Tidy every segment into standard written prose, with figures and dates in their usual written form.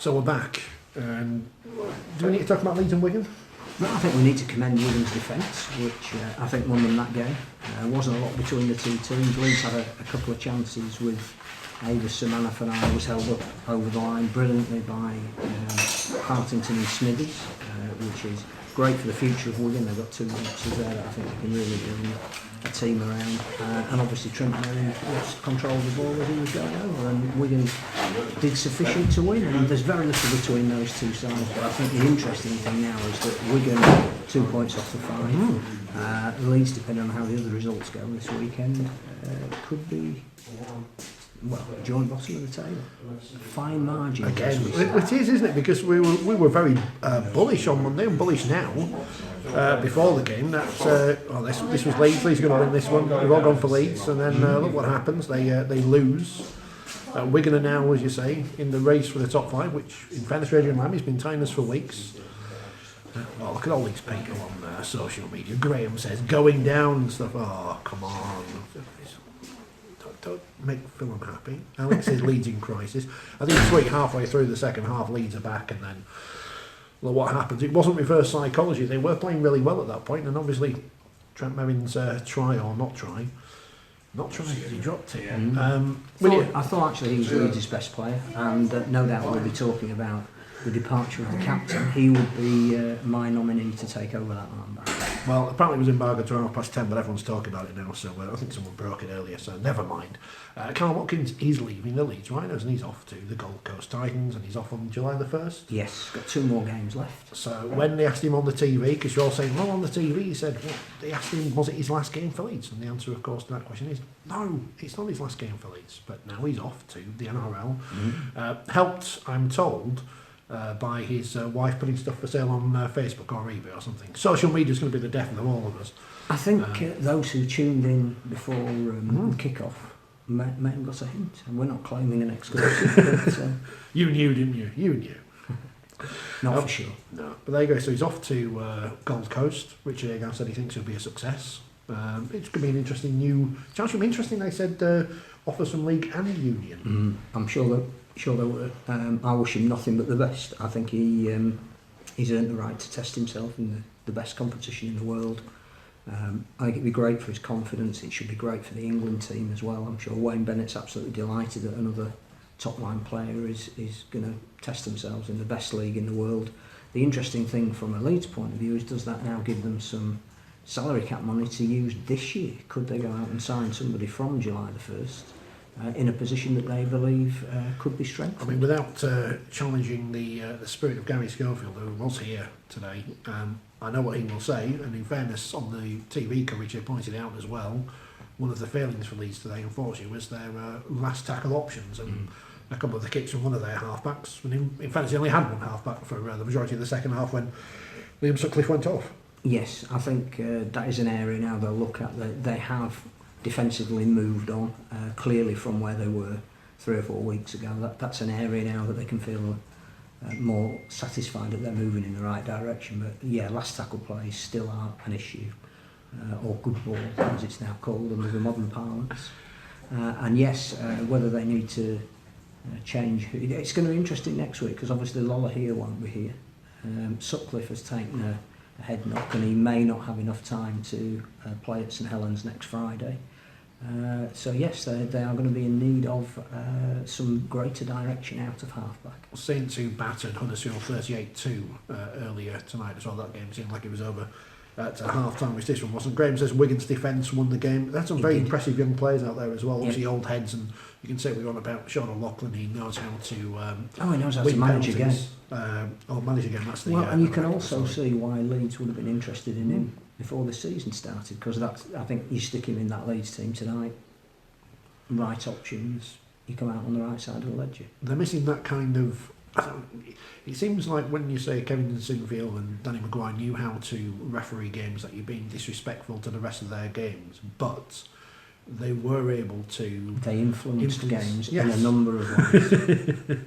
So we're back. And do we need to talk about Leeds and Wigan? No, I think we need to commend Wigan's defence, which I think won them that game. Wasn't a lot between the two teams. Leeds had a couple of chances with Avis Samanathanai was held up over the line brilliantly by Hartington and Smithers, which is great for the future of Wigan. They've got two youngsters there that I think they can really bring a team around. And obviously Trent Merrin lost control of the ball as he was going over, and Wigan did sufficient to win. And there's very little between those two sides, but I think the interesting thing now is that Wigan 2 points off the 5. Leeds, depending on how the other results go this weekend, could be joint bottom of the table. Fine margin. Again, it is, isn't it? Because we were very bullish on Monday and bullish now before the game. That this was Leeds. Leeds are going to win this one. We've all gone for Leeds, and then look what happens. They lose. Wigan are now, as you say, in the race for the top 5, which in fairness, Adrian Lammy's been telling us for weeks. Look at all these people on social media. Graham says going down and stuff. Oh, come on. Don't make Phil unhappy. Alex says Leeds in crisis. I think it's halfway through the second half, Leeds are back, and then what happens? It wasn't reverse psychology. They were playing really well at that point, and obviously Trent Merrin's try or not try because he dropped it. I thought actually he was Leeds' best player, and no doubt we'll be talking about the departure of the captain. He would be my nominee to take over that armband. Well, apparently it was embargoed to 10:30, but everyone's talking about it now, so I think someone broke it earlier, so never mind. Kallum Watkins is leaving the Leeds Rhinos, and he's off to the Gold Coast Titans, and he's off on July the 1st. Yes, got 2 more games left. So when they asked him on the TV, because you're all saying, well, on the TV, he said, they asked him, was it his last game for Leeds? And the answer, of course, to that question is, no, it's not his last game for Leeds, but now he's off to the NRL. Helped, I'm told, by his wife putting stuff for sale on Facebook or eBay or something. Social media is going to be the death of all of us. I think those who tuned in before kick-off may have got a hint, and we're not claiming an exclusive. But, you knew, didn't you? You knew. Not for sure. No, but there you go. So he's off to Gold Coast. Richard Agar said he thinks it'll be a success. It's going to be an interesting new chance. It'll be interesting. They said offers from league and union. I'm sure that. I wish him nothing but the best. I think he's earned the right to test himself in the best competition in the world. I think it'd be great for his confidence. It should be great for the England team as well. I'm sure Wayne Bennett's absolutely delighted that another top-line player is going to test themselves in the best league in the world. The interesting thing from a Leeds point of view is, does that now give them some salary cap money to use this year? Could they go out and sign somebody from July the 1st? In a position that they believe could be strengthened. I mean, without challenging the spirit of Gary Schofield, who was here today, I know what he will say, and in fairness, on the TV coverage they pointed out as well, one of the failings for Leeds today, unfortunately, was their last tackle options, and a couple of the kicks from one of their half-backs. And in fairness, they only had one half-back for the majority of the second half when Liam Sutcliffe went off. Yes, I think that is an area now they'll look at. They have defensively moved on clearly from where they were 3 or 4 weeks ago. That's an area now that they can feel more satisfied that they're moving in the right direction. But yeah, last tackle plays still are an issue, or good ball as it's now called under the modern parlance. And yes, whether they need to change, it's going to be interesting next week, because obviously Lola here won't be here. Sutcliffe has taken a head knock, and he may not have enough time to play at St Helens next Friday. So yes, they are going to be in need of some greater direction out of halfback. Saints who battered Huddersfield 38-2 earlier tonight as well. That game seemed like it was over at half time, which this one wasn't. Graham says Wigan's defence won the game. That's some very impressive young players out there as well. Obviously old heads, and you can say we're on about Sean O'Loughlin. He knows how to he knows how to manage a game. Manage a game, that's the and you can also see why Leeds would have been interested in him before the season started, because I think you stick him in that Leeds team tonight, right options, you come out on the right side of the ledger. They're missing that kind of... It seems like when you say Kevin Sinfield and Danny Maguire knew how to referee games, that you're being disrespectful to the rest of their games, but they were able to... They influenced games in a number of ways.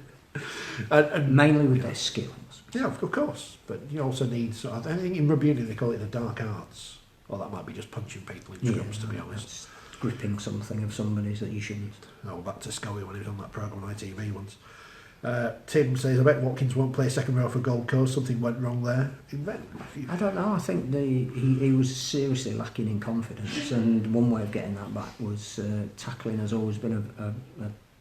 and mainly with their skills. Yeah, of course. But you also need... I think in rugby union they call it the dark arts. Or that might be just punching people in scrums, to be honest. Gripping something of somebody's that you shouldn't. Back to Scully when he was on that programme on ITV once. Tim says, I bet Watkins won't play second row for Gold Coast. Something went wrong there. I don't know. I think he was seriously lacking in confidence, and one way of getting that back was tackling has always been a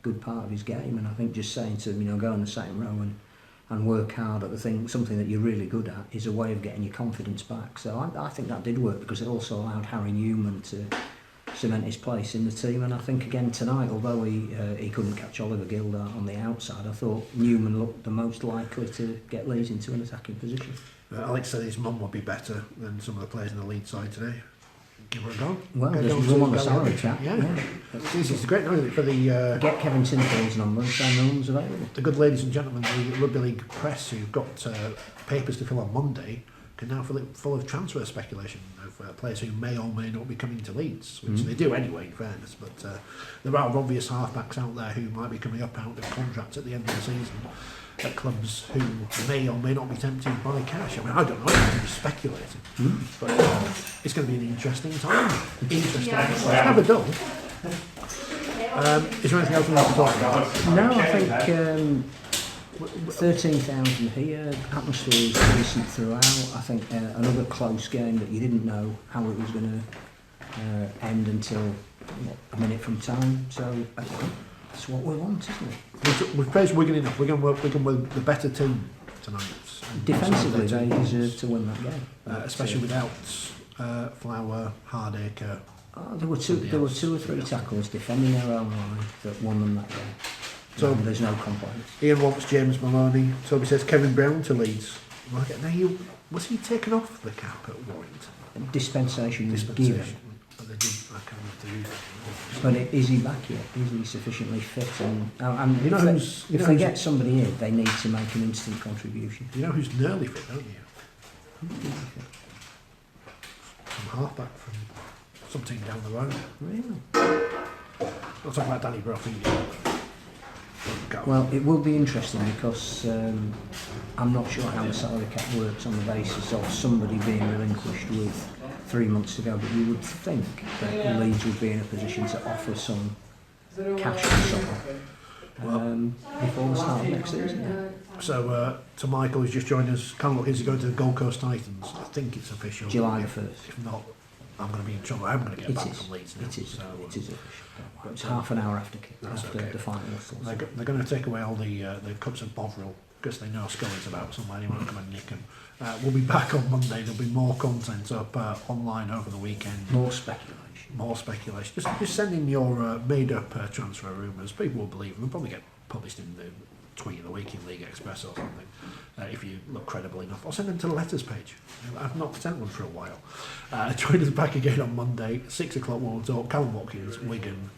good part of his game. And I think just saying to him, go in the second row and work hard at the thing, something that you're really good at, is a way of getting your confidence back. So I think that did work, because it also allowed Harry Newman to cement his place in the team. And I think again tonight, although he couldn't catch Oliver Gildart on the outside, I thought Newman looked the most likely to get Leeds into an attacking position. Alex said his mum would be better than some of the players in the Leeds side today. Give her a go. Well, there's room on the salary chat. Yeah. It's great now, isn't it, for the... Get Kevin Tinfield's number and say no one's available. The good ladies and gentlemen, the Rugby League press who've got papers to fill on Monday can now fill it full of transfer speculation of players who may or may not be coming to Leeds, which they do anyway, in fairness. But there are obvious halfbacks out there who might be coming up out of contract at the end of the season at clubs who may or may not be tempted by cash. I mean, I don't know, I'm just speculating. But it's going to be an interesting time. Interesting. Never dull. Is there anything else we want to talk about? No, I think 13,000 here, atmosphere was decent throughout. I think another close game that you didn't know how it was going to end until a minute from time. So that's what we want, isn't it? We've praised Wigan enough. Wigan were the better team tonight. Defensively, they deserve to win that game, especially without Flower, Hardacre. There were two or three tackles defending their own line that won them that game. So there's no complaints. Ian wants James Maloney. Toby says Kevin Brown to Leeds. Now, was he taken off the cap at Warrington? Dispensation was given. But they did. But is he back yet? Is he sufficiently fit? And if they get somebody in, they need to make an instant contribution. You know who's nearly fit, don't you? Some halfback from some team down the road. Really? I'll talk about Danny Brophy. Well, it will be interesting, because I'm not sure how the salary cap works on the basis of somebody being relinquished with 3 months to go, but you would think that Leeds would be in a position to offer some cash for someone before the start of next season. So, to Michael who's just joined us, Kallum Watkins is going to the Gold Coast Titans. I think it's official. July the 1st. If not, I'm going to be in trouble. I'm going to get back from Leeds now. It is official. It's half an hour after the final whistle. They're going to take away all the cups of Bovril, because they know Scully's about somewhere. They won't come and nick them. We'll be back on Monday. There'll be more content up online over the weekend. More speculation. Just send in your made-up transfer rumours. People will believe them. They'll probably get published in the tweet of the week in League Express or something, if you look credible enough. Or send them to the letters page. I've not sent one for a while. Join us back again on Monday, 6 o'clock. We'll talk Kallum Watkins, Wigan,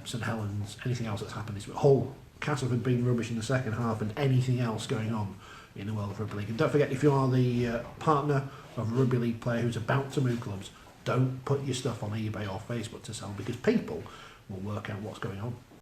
St Helens, anything else that's happened. Hull, Castleford being rubbish in the second half, and anything else going on in the world of Rugby League. And don't forget, if you are the partner of a Rugby League player who's about to move clubs, don't put your stuff on eBay or Facebook to sell, because people will work out what's going on.